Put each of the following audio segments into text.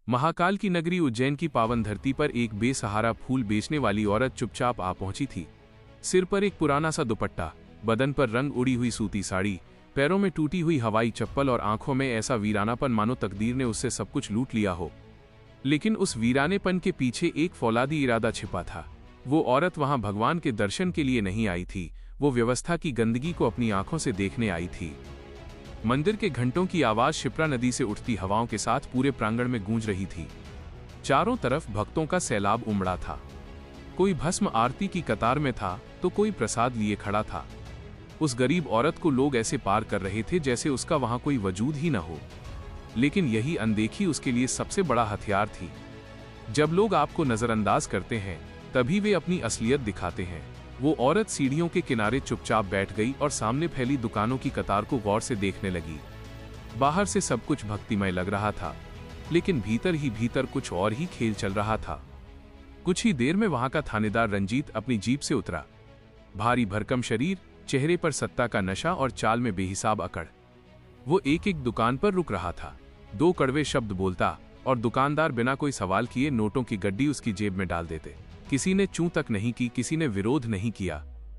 महाकाल की नगरी उज्जैन की पावन धरती पर एक बेसहारा फूल बेचने वाली औरत चुपचाप आ पहुंची थी। सिर पर एक पुराना सा दुपट्टा, बदन पर रंग उड़ी हुई सूती साड़ी, पैरों में टूटी हुई हवाई चप्पल और आंखों में ऐसा वीरानापन मानो तकदीर ने उससे सब कुछ लूट लिया हो। लेकिन उस वीरानेपन के पीछे एक फौलादी इरादा छिपा था। वो औरत वहां भगवान के दर्शन के लिए नहीं आई थी, वो व्यवस्था की गंदगी को अपनी आंखों से देखने आई थी। मंदिर के घंटों की आवाज शिप्रा नदी से उठती हवाओं के साथ पूरे प्रांगण में गूंज रही थी। चारों तरफ भक्तों का सैलाब उमड़ा था। कोई भस्म आरती की कतार में था तो कोई प्रसाद लिए खड़ा था। उस गरीब औरत को लोग ऐसे पार कर रहे थे जैसे उसका वहां कोई वजूद ही न हो। लेकिन यही अनदेखी उसके लिए सबसे बड़ा हथियार थी। जब लोग आपको नजरअंदाज करते हैं तभी वे अपनी असलियत दिखाते हैं। वो औरत सीढ़ियों के किनारे चुपचाप बैठ गई और सामने फैली दुकानों की कतार को गौर से देखने लगी। बाहर से सब कुछ भक्तिमय लग रहा था, लेकिन भीतर ही भीतर कुछ और ही खेल चल रहा था। कुछ ही देर में वहां का थानेदार रंजीत अपनी जीप से उतरा। भारी भरकम शरीर, चेहरे पर सत्ता का नशा और चाल में बेहिसाब अकड़। वो एक एक दुकान पर रुक रहा था, दो कड़वे शब्द बोलता और दुकानदार बिना कोई सवाल किए नोटों की गड्डी उसकी जेब में डाल देते। किसी ने चूं तक नहीं की, किसी ने विरोध नहीं किया।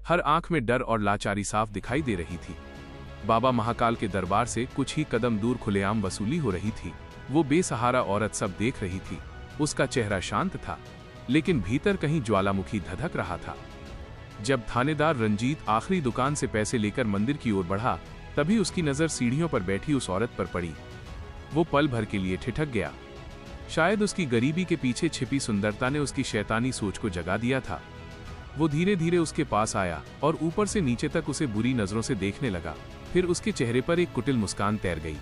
हर आंख में डर और लाचारी साफ दिखाई दे रही थी। बाबा महाकाल के दरबार से कुछ ही कदम दूर खुलेआम वसूली हो रही थी। वो बेसहारा औरत सब देख रही थी। उसका चेहरा शांत था, लेकिन भीतर कहीं ज्वालामुखी धधक रहा था। जब थानेदार रंजीत आखिरी दुकान से पैसे लेकर मंदिर की ओर बढ़ा, तभी उसकी नजर सीढ़ियों पर बैठी उस औरत पर पड़ी। वो पल भर के लिए ठिठक गया। शायद उसकी गरीबी के पीछे छिपी सुंदरता ने उसकी शैतानी सोच को जगा दिया था। वो धीरे धीरे उसके पास आया और ऊपर से नीचे तक उसे बुरी नजरों से देखने लगा। फिर उसके चेहरे पर एक कुटिल मुस्कान तैर गई।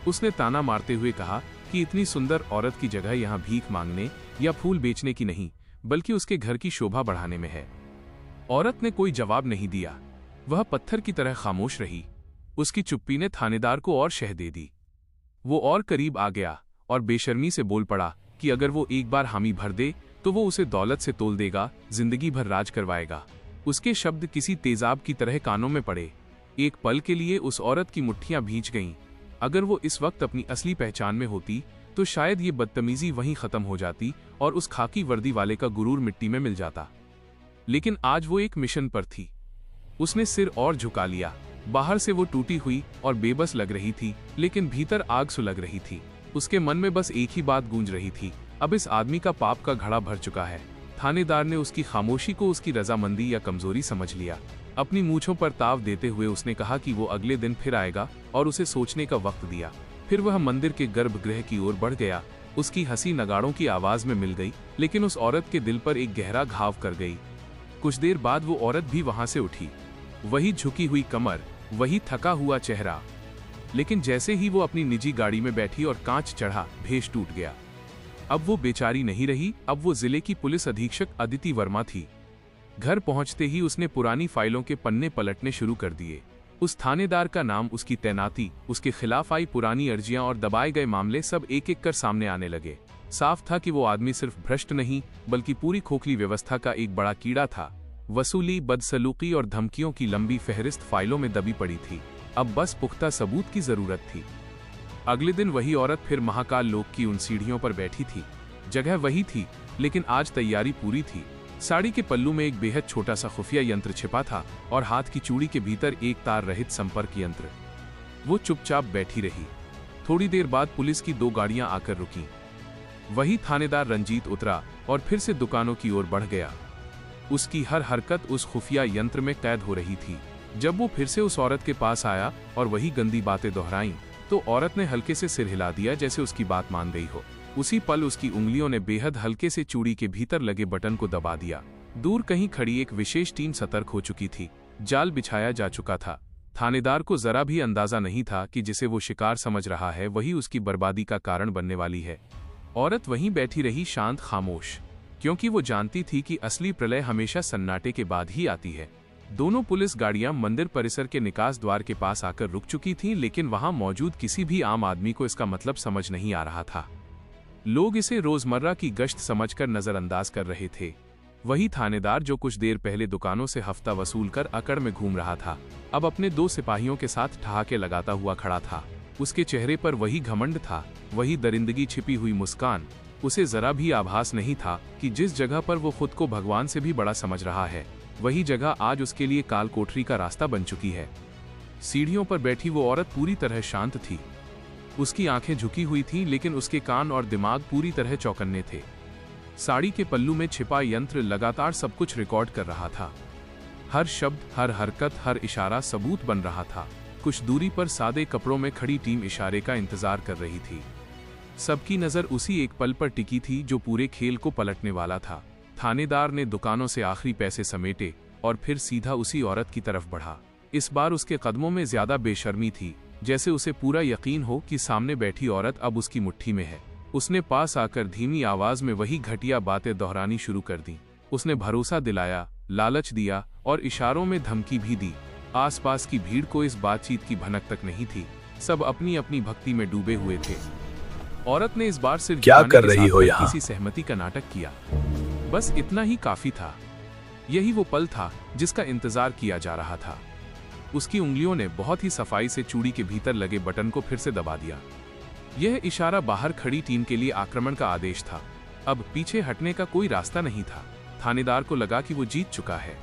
उसने ताना मारते हुए कहा कि इतनी सुंदर औरत की जगह यहाँ भीख मांगने या फूल बेचने की नहीं, बल्कि उसके घर की शोभा बढ़ाने में है। औरत ने कोई जवाब नहीं दिया। वह पत्थर की तरह खामोश रही। उसकी चुप्पी ने थानेदार को और शह दे दी। वो और करीब आ गया और बेशर्मी से बोल पड़ा कि अगर वो एक बार हामी भर दे तो वो उसे दौलत से तोल देगा, जिंदगी भर राज करवाएगा। उसके शब्द किसी तेजाब की तरह कानों में पड़े। एक पल के लिए उस औरत की मुट्ठियां भींच गईं। अगर वो इस वक्त अपनी असली पहचान में होती तो शायद ये बदतमीजी वहीं खत्म हो जाती और उस खाकी वर्दी वाले का गुरूर मिट्टी में मिल जाता। लेकिन आज वो एक मिशन पर थी। उसने सिर और झुका लिया। बाहर से वो टूटी हुई और बेबस लग रही थी, लेकिन भीतर आग सुलग रही थी। उसके मन में बस एक ही बात गूंज रही थी, अब इस आदमी का पाप का घड़ा भर चुका है। थानेदार ने उसकी खामोशी को उसकी रजामंदी या कमजोरी समझ लिया। अपनी मूंछों पर ताव देते हुए उसने कहा कि वो अगले दिन फिर आएगा और उसे सोचने का वक्त दिया। फिर वह मंदिर के गर्भगृह की ओर बढ़ गया। उसकी हंसी नगाड़ों की आवाज में मिल गई, लेकिन उस औरत के दिल पर एक गहरा घाव कर गई। कुछ देर बाद वो औरत भी वहां से उठी। वही झुकी हुई कमर, वही थका हुआ चेहरा। लेकिन जैसे ही वो अपनी निजी गाड़ी में बैठी और कांच चढ़ा, भेष टूट गया। अब वो बेचारी नहीं रही, अब वो जिले की पुलिस अधीक्षक अदिति वर्मा थी। घर पहुंचते ही उसने पुरानी फाइलों के पन्ने पलटने शुरू कर दिए। उस थानेदार का नाम, उसकी तैनाती, उसके खिलाफ आई पुरानी अर्जियां और दबाए गए मामले सब एक एक कर सामने आने लगे। साफ था कि वो आदमी सिर्फ भ्रष्ट नहीं, बल्कि पूरी खोखली व्यवस्था का एक बड़ा कीड़ा था। वसूली, बदसलूकी और धमकियों की लंबी फहरिस्त फाइलों में दबी पड़ी थी। अब बस पुख्ता सबूत की जरूरत थी। अगले दिन वही औरत फिर महाकाल लोक की उन सीढ़ियों पर बैठी थी। जगह वही थी, लेकिन आज तैयारी पूरी थी। साड़ी के पल्लू में एक बेहद छोटा सा खुफिया यंत्र छिपा था और हाथ की चूड़ी के भीतर एक तार रहित संपर्क यंत्र। वो चुपचाप बैठी रही। थोड़ी देर बाद पुलिस की दो गाड़ियां आकर रुकी। वही थानेदार रंजीत उतरा और फिर से दुकानों की ओर बढ़ गया। उसकी हर हरकत उस खुफिया यंत्र में कैद हो रही थी। जब वो फिर से उस औरत के पास आया और वही गंदी बातें दोहराईं, तो औरत ने हल्के से सिर हिला दिया जैसे उसकी बात मान गई हो। उसी पल उसकी उंगलियों ने बेहद हल्के से चूड़ी के भीतर लगे बटन को दबा दिया। दूर कहीं खड़ी एक विशेष टीम सतर्क हो चुकी थी। जाल बिछाया जा चुका था। थानेदार को जरा भी अंदाजा नहीं था कि जिसे वो शिकार समझ रहा है वही उसकी बर्बादी का कारण बनने वाली है। औरत वहीं बैठी रही, शांत, खामोश, क्योंकि वो जानती थी कि असली प्रलय हमेशा सन्नाटे के बाद ही आती है। दोनों पुलिस गाड़ियां मंदिर परिसर के निकास द्वार के पास आकर रुक चुकी थीं, लेकिन वहां मौजूद किसी भी आम आदमी को इसका मतलब समझ नहीं आ रहा था। लोग इसे रोजमर्रा की गश्त समझकर नजरअंदाज कर रहे थे। वही थानेदार जो कुछ देर पहले दुकानों से हफ्ता वसूल कर अकड़ में घूम रहा था, अब अपने दो सिपाहियों के साथ ठहाके लगाता हुआ खड़ा था। उसके चेहरे पर वही घमंड था, वही दरिंदगी छिपी हुई मुस्कान। उसे जरा भी आभास नहीं था कि जिस जगह पर वो खुद को भगवान से भी बड़ा समझ रहा है, वही जगह आज उसके लिए काल कोठरी का रास्ता बन चुकी है। सीढ़ियों पर बैठी वो औरत पूरी तरह शांत थी। उसकी आंखें झुकी हुई थीं, लेकिन उसके कान और दिमाग पूरी तरह चौकन्ने थे। साड़ी के पल्लू में छिपा यंत्र लगातार सब कुछ रिकॉर्ड कर रहा था। हर शब्द, हर हरकत, हर इशारा सबूत बन रहा था। कुछ दूरी पर सादे कपड़ों में खड़ी टीम इशारे का इंतजार कर रही थी। सबकी नजर उसी एक पल पर टिकी थी जो पूरे खेल को पलटने वाला था। थानेदार ने दुकानों से आखिरी पैसे समेटे और फिर सीधा उसी औरत की तरफ बढ़ा। इस बार उसके कदमों में ज्यादा बेशर्मी थी, जैसे उसे पूरा यकीन हो कि सामने बैठी औरत अब उसकी मुट्ठी में है। उसने पास आकर धीमी आवाज में वही घटिया बातें दोहरानी शुरू कर दी। उसने भरोसा दिलाया, लालच दिया और इशारों में धमकी भी दी। आसपास की भीड़ को इस बातचीत की भनक तक नहीं थी। सब अपनी अपनी भक्ति में डूबे हुए थे। औरत ने इस बार सिर्फ क्या कर रही हो यहाँ? किसी सहमति का नाटक किया। बस इतना ही काफी था। यही वो पल था जिसका इंतजार किया जा रहा था। उसकी उंगलियों ने बहुत ही सफाई से चूड़ी के भीतर लगे बटन को फिर से दबा दिया। यह इशारा बाहर खड़ी टीम के लिए आक्रमण का आदेश था। अब पीछे हटने का कोई रास्ता नहीं था। थानेदार को लगा कि वो जीत चुका है।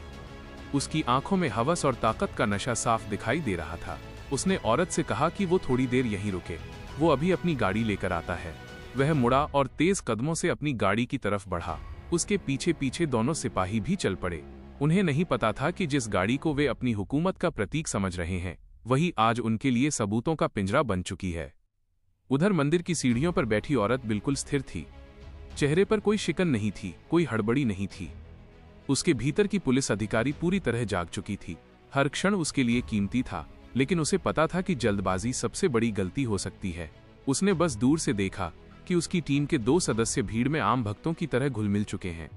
उसकी आंखों में हवस और ताकत का नशा साफ दिखाई दे रहा था। उसने औरत से कहा कि वो थोड़ी देर यहीं रुके, वो अभी अपनी गाड़ी लेकर आता है। वह मुड़ा और तेज कदमों से अपनी गाड़ी की तरफ बढ़ा। उसके पीछे पीछे दोनों सिपाही भी चल पड़े। उन्हें नहीं पता था कि जिस गाड़ी को वे अपनी हुकूमत का प्रतीक समझ रहे हैं, वही आज उनके लिए सबूतों का पिंजरा बन चुकी है। उधर मंदिर की सीढ़ियों पर बैठी औरत बिल्कुल स्थिर थी। चेहरे पर कोई शिकन नहीं थी, कोई हड़बड़ी नहीं थी। उसके भीतर की पुलिस अधिकारी पूरी तरह जाग चुकी थी। हर क्षण उसके लिए कीमती था, लेकिन उसे पता था कि जल्दबाजी सबसे बड़ी गलती हो सकती है। उसने बस दूर से देखा कि उसकी टीम के 2 सदस्य भीड़ में आम भक्तों की तरह घुल मिल चुके हैं।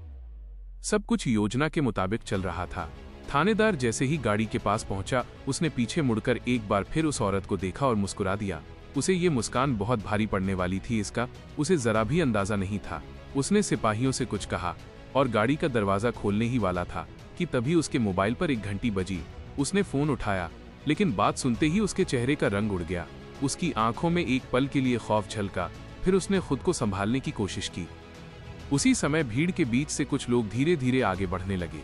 सब कुछ योजना के मुताबिक चल रहा था। थानेदार जैसे ही गाड़ी के पास पहुंचा, उसने पीछे मुड़कर एक बार फिर उस औरत को देखा और मुस्कुरा दिया। उसे ये मुस्कान बहुत भारी पड़ने वाली थी, इसका उसे जरा भी अंदाजा नहीं था। उसने सिपाहियों से कुछ कहा और गाड़ी का दरवाजा खोलने ही वाला था कि तभी उसके मोबाइल पर एक घंटी बजी। उसने फोन उठाया, लेकिन बात सुनते ही उसके चेहरे का रंग उड़ गया। उसकी आंखों में एक पल के लिए खौफ झलका, फिर उसने खुद को संभालने की कोशिश की। उसी समय भीड़ के बीच से कुछ लोग धीरे धीरे आगे बढ़ने लगे।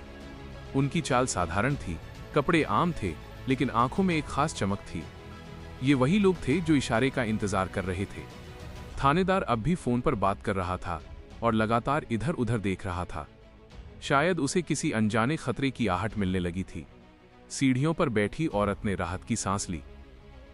उनकी चाल साधारण थी, कपड़े आम थे, लेकिन आंखों में एक खास चमक थी। ये वही लोग थे जो इशारे का इंतजार कर रहे थे। थानेदार अब भी फोन पर बात कर रहा था और लगातार इधर उधर देख रहा था। शायद उसे किसी अनजाने खतरे की आहट मिलने लगी थी। सीढ़ियों पर बैठी औरत ने राहत की सांस ली।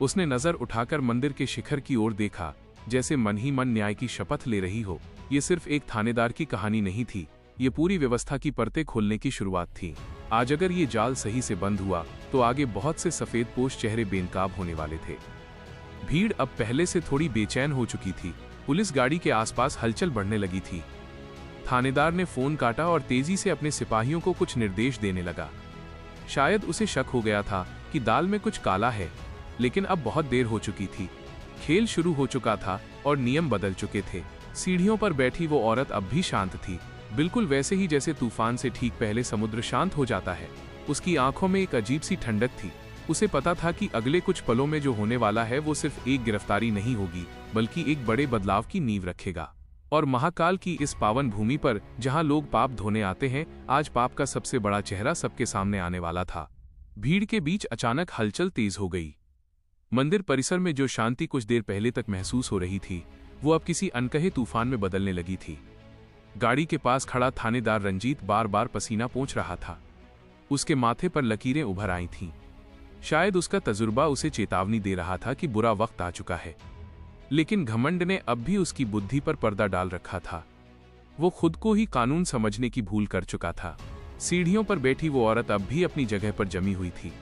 उसने नजर उठाकर मंदिर के शिखर की ओर देखा, जैसे मन ही मन न्याय की शपथ ले रही हो। ये सिर्फ एक थानेदार की कहानी नहीं थी, ये पूरी व्यवस्था की परतें खोलने की शुरुआत थी। आज अगर ये जाल सही से बंद हुआ, तो आगे बहुत से सफेद पोश चेहरे बेनकाब होने वाले थे। भीड़ अब पहले से थोड़ी बेचैन हो चुकी थी। पुलिस गाड़ी के आसपास हलचल बढ़ने लगी थी। थानेदार ने फोन काटा और तेजी से अपने सिपाहियों को कुछ निर्देश देने लगा। शायद उसे शक हो गया था कि दाल में कुछ काला है, लेकिन अब बहुत देर हो चुकी थी। खेल शुरू हो चुका था और नियम बदल चुके थे। सीढ़ियों पर बैठी वो औरत अब भी शांत थी, बिल्कुल वैसे ही जैसे तूफान से ठीक पहले समुद्र शांत हो जाता है। उसकी आंखों में एक अजीब सी ठंडक थी। उसे पता था कि अगले कुछ पलों में जो होने वाला है वो सिर्फ एक गिरफ्तारी नहीं होगी, बल्कि एक बड़े बदलाव की नींव रखेगा। और महाकाल की इस पावन भूमि पर, जहां लोग पाप धोने आते हैं, आज पाप का सबसे बड़ा चेहरा सबके सामने आने वाला था। भीड़ के बीच अचानक हलचल तेज हो गई। मंदिर परिसर में जो शांति कुछ देर पहले तक महसूस हो रही थी, वो अब किसी अनकहे तूफान में बदलने लगी थी। गाड़ी के पास खड़ा थानेदार रंजीत बार बार पसीना पोंछ रहा था। उसके माथे पर लकीरें उभर आई थीं। शायद उसका तजुर्बा उसे चेतावनी दे रहा था कि बुरा वक्त आ चुका है, लेकिन घमंड ने अब भी उसकी बुद्धि पर पर्दा डाल रखा था। वो खुद को ही कानून समझने की भूल कर चुका था। सीढ़ियों पर बैठी वो औरत अब भी अपनी जगह पर जमी हुई थी।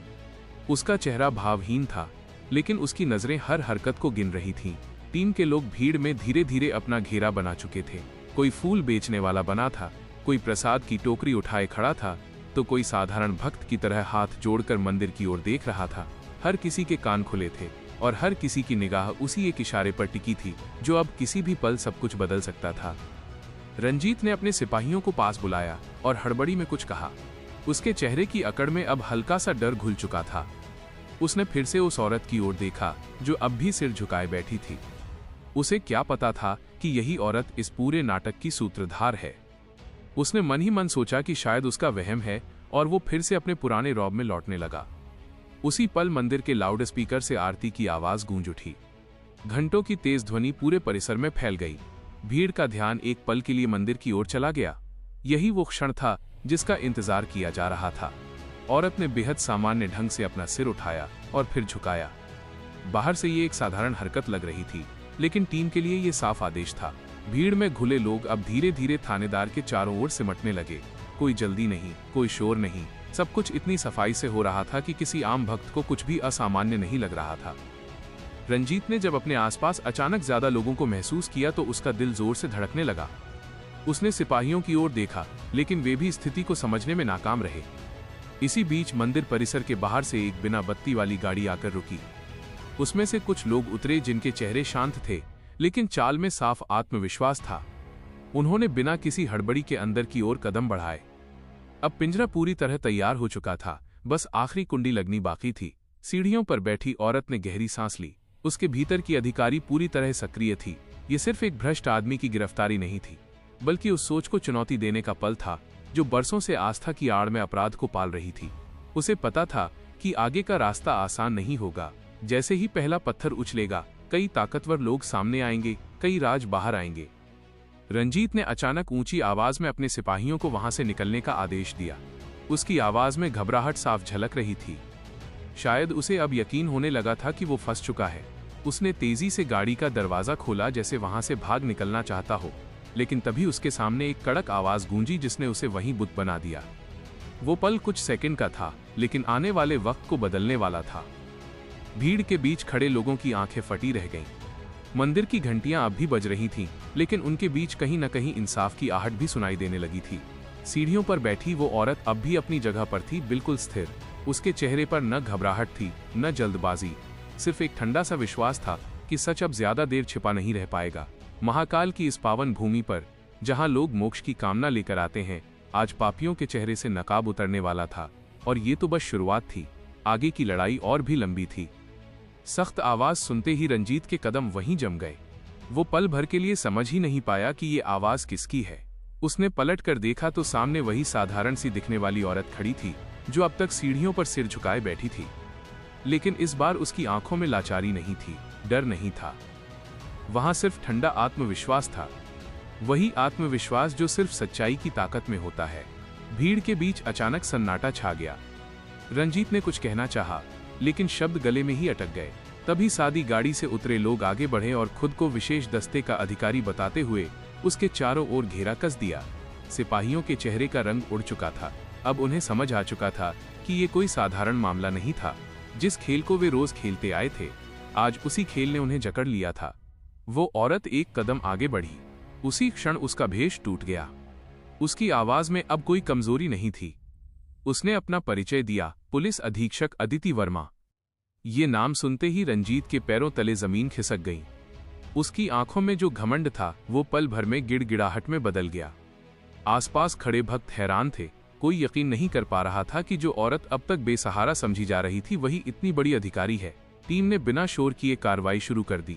उसका चेहरा भावहीन था, लेकिन उसकी नजरें हर हरकत को गिन रही थीं। टीम के लोग भीड़ में धीरे धीरे अपना घेरा बना चुके थे। कोई फूल बेचने वाला बना था, कोई प्रसाद की टोकरी उठाए खड़ा था, तो कोई साधारण भक्त की तरह हाथ जोड़कर मंदिर की ओर देख रहा था। हर किसी के कान खुले थे और हर किसी की निगाह उसी एक इशारे पर टिकी थी, जो अब किसी भी पल सब कुछ बदल सकता था। रंजीत ने अपने सिपाहियों को पास बुलाया और हड़बड़ी में कुछ कहा। उसके चेहरे की अकड़ में अब हल्का सा डर घुल चुका था। उसने फिर से उस औरत की ओर देखा जो अब भी सिर झुकाए बैठी थी। उसे क्या पता था कि यही औरत इस पूरे नाटक की सूत्रधार है। उसने मन ही मन सोचा कि शायद उसका वहम है और वो फिर से अपने पुराने रौब में लौटने लगा। उसी पल मंदिर के लाउड स्पीकर से आरती की आवाज गूंज उठी। घंटों की तेज ध्वनि पूरे परिसर में फैल गई। भीड़ का ध्यान एक पल के लिए मंदिर की ओर चला गया। यही वो क्षण था जिसका इंतजार किया जा रहा था। औरत ने बेहद सामान्य ढंग से अपना सिर उठाया और फिर झुकाया। बाहर से ये एक साधारण हरकत लग रही थी, लेकिन टीम के लिए ये साफ आदेश था। भीड़ में घुले लोग अब धीरे धीरे थानेदार के चारों ओर सिमटने लगे। कोई जल्दी नहीं, कोई शोर नहीं, सब कुछ इतनी सफाई से हो रहा था कि किसी आम भक्त को कुछ भी असामान्य नहीं लग रहा था। रंजीत ने जब अपने आसपास अचानक ज्यादा लोगों को महसूस किया तो उसका दिल जोर से धड़कने लगा। उसने सिपाहियों की ओर देखा, लेकिन वे भी स्थिति को समझने में नाकाम रहे। इसी बीच मंदिर परिसर के बाहर से एक बिना बत्ती वाली गाड़ी आकर रुकी। उसमें से कुछ लोग उतरे जिनके चेहरे शांत थे, लेकिन चाल में साफ आत्मविश्वास था। उन्होंने बिना किसी हड़बड़ी के अंदर की ओर कदम बढ़ाए। अब पिंजरा पूरी तरह तैयार हो चुका था, बस आखिरी कुंडी लगनी बाकी थी। सीढ़ियों पर बैठी औरत ने गहरी सांस ली। उसके भीतर की अधिकारी पूरी तरह सक्रिय थी। ये सिर्फ एक भ्रष्ट आदमी की गिरफ्तारी नहीं थी, बल्कि उस सोच को चुनौती देने का पल था जो बरसों से आस्था की आड़ में अपराध को पाल रही थी। उसे पता था कि आगे का रास्ता आसान नहीं होगा। जैसे ही पहला पत्थर उछलेगा, कई ताकतवर लोग सामने आएंगे, कई राज बाहर आएंगे। रंजीत ने अचानक ऊंची आवाज में अपने सिपाहियों को वहां से निकलने का आदेश दिया। उसकी आवाज में घबराहट साफ झलक रही थी। शायद उसे अब यकीन होने लगा था कि वो फंस चुका है। उसने तेजी से गाड़ी का दरवाजा खोला, जैसे वहां से भाग निकलना चाहता हो, लेकिन तभी उसके सामने एक कड़क आवाज गूंजी जिसने उसे वहीं बुत बना दिया। वो पल कुछ सेकंड का था, लेकिन आने वाले वक्त को बदलने वाला था। भीड़ के बीच खड़े लोगों की आंखें फटी रह गईं। मंदिर की घंटियां अब भी बज रही थीं, लेकिन उनके बीच कहीं न कहीं इंसाफ की आहट भी सुनाई देने लगी थी। सीढ़ियों पर बैठी वो औरत अब भी अपनी जगह पर थी, बिल्कुल स्थिर। उसके चेहरे पर न घबराहट थी, न जल्दबाजी, सिर्फ एक ठंडा सा विश्वास था कि सच अब ज्यादा देर छिपा नहीं रह पाएगा। महाकाल की इस पावन भूमि पर, जहां लोग मोक्ष की कामना लेकर आते हैं, आज पापियों के चेहरे से नकाब उतरने वाला था। और ये तो बस शुरुआत थी, आगे की लड़ाई और भी लंबी थी। सख्त आवाज सुनते ही रंजीत के कदम वहीं जम गए। वो पल भर के लिए समझ ही नहीं पाया कि ये आवाज किसकी है। उसने पलट कर देखा तो सामने वही साधारण सी दिखने वाली औरत खड़ी थी जो अब तक सीढ़ियों पर सिर झुकाए बैठी थी। लेकिन इस बार उसकी आंखों में लाचारी नहीं थी, डर नहीं था। वहां सिर्फ ठंडा आत्मविश्वास था, वही आत्मविश्वास जो सिर्फ सच्चाई की ताकत में होता है। भीड़ के बीच अचानक सन्नाटा छा गया। रंजीत ने कुछ कहना चाहा, लेकिन शब्द गले में ही अटक गए। तभी सादी गाड़ी से उतरे लोग आगे बढ़े और खुद को विशेष दस्ते का अधिकारी बताते हुए उसके चारों ओर घेरा कस दिया। सिपाहियों के चेहरे का रंग उड़ चुका था। अब उन्हें समझ आ चुका था कि ये कोई साधारण मामला नहीं था। जिस खेल को वे रोज खेलते आए थे, आज उसी खेल ने उन्हें जकड़ लिया था। वो औरत एक कदम आगे बढ़ी। उसी क्षण उसका भेष टूट गया। उसकी आवाज में अब कोई कमजोरी नहीं थी। उसने अपना परिचय दिया, पुलिस अधीक्षक अदिति वर्मा। ये नाम सुनते ही रंजीत के पैरों तले जमीन खिसक गई। उसकी आंखों में जो घमंड था वो पल भर में गिड़गिड़ाहट में बदल गया। आसपास खड़े भक्त हैरान थे। कोई यकीन नहीं कर पा रहा था कि जो औरत अब तक बेसहारा समझी जा रही थी वही इतनी बड़ी अधिकारी है। टीम ने बिना शोर किए कार्रवाई शुरू कर दी।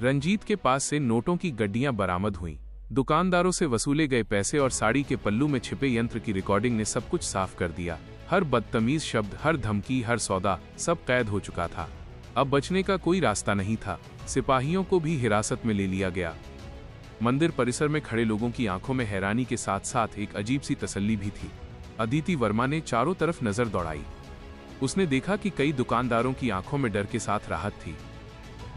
रंजीत के पास से नोटों की गड्डियां बरामद हुईं। दुकानदारों से वसूले गए पैसे और साड़ी के पल्लू में छिपे यंत्र की रिकॉर्डिंग ने सब कुछ साफ कर दिया। हर बदतमीज शब्द, हर धमकी, हर सौदा, सब कैद हो चुका था। अब बचने का कोई रास्ता नहीं था। सिपाहियों को भी हिरासत में ले लिया गया। मंदिर परिसर में खड़े लोगों की आंखों में हैरानी के साथ साथ एक अजीब सी तसल्ली भी थी। अदिति वर्मा ने चारों तरफ नजर दौड़ाई। उसने देखा कि कई दुकानदारों की आंखों में डर के साथ राहत थी।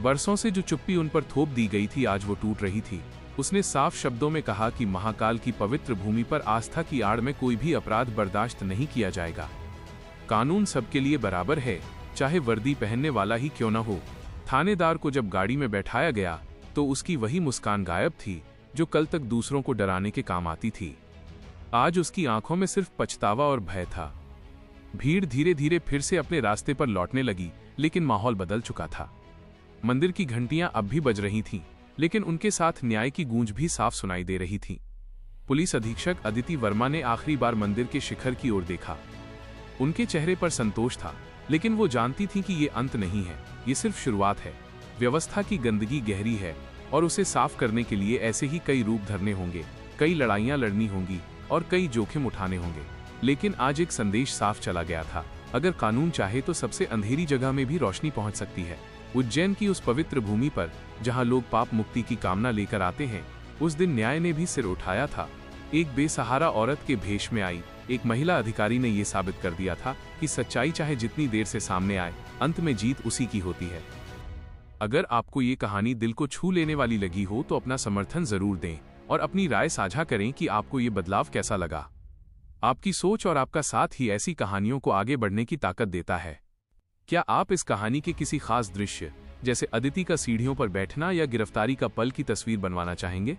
बरसों से जो चुप्पी उन पर थोप दी गई थी आज वो टूट रही थी। उसने साफ शब्दों में कहा कि महाकाल की पवित्र भूमि पर आस्था की आड़ में कोई भी अपराध बर्दाश्त नहीं किया जाएगा। कानून सबके लिए बराबर है, चाहे वर्दी पहनने वाला ही क्यों न हो। थानेदार को जब गाड़ी में बैठाया गया तो उसकी वही मुस्कान गायब थी जो कल तक दूसरों को डराने के काम आती थी। आज उसकी आंखों में सिर्फ पछतावा और भय था। भीड़ धीरे धीरे फिर से अपने रास्ते पर लौटने लगी, लेकिन माहौल बदल चुका था। मंदिर की घंटियां अब भी बज रही थीं, लेकिन उनके साथ न्याय की गूंज भी साफ सुनाई दे रही थी। पुलिस अधीक्षक अदिति वर्मा ने आखिरी बार मंदिर के शिखर की ओर देखा। उनके चेहरे पर संतोष था, लेकिन वो जानती थी कि ये अंत नहीं है, ये सिर्फ शुरुआत है। व्यवस्था की गंदगी गहरी है और उसे साफ करने के लिए ऐसे ही कई रूप धरने होंगे, कई लड़ाइयां लड़नी होंगी और कई जोखिम उठाने होंगे। लेकिन आज एक संदेश साफ चला गया था, अगर कानून चाहे तो सबसे अंधेरी जगह में भी रोशनी पहुंच सकती है। उज्जैन की उस पवित्र भूमि पर जहां लोग पाप मुक्ति की कामना लेकर आते हैं, उस दिन न्याय ने भी सिर उठाया था। एक बेसहारा औरत के भेष में आई एक महिला अधिकारी ने यह साबित कर दिया था कि सच्चाई चाहे जितनी देर से सामने आए, अंत में जीत उसी की होती है। अगर आपको ये कहानी दिल को छू लेने वाली लगी हो तो अपना समर्थन जरूर दें और अपनी राय साझा करें कि आपको ये बदलाव कैसा लगा। आपकी सोच और आपका साथ ही ऐसी कहानियों को आगे बढ़ने की ताकत देता है। क्या आप इस कहानी के किसी खास दृश्य, जैसे अदिति का सीढ़ियों पर बैठना या गिरफ्तारी का पल की तस्वीर बनवाना चाहेंगे?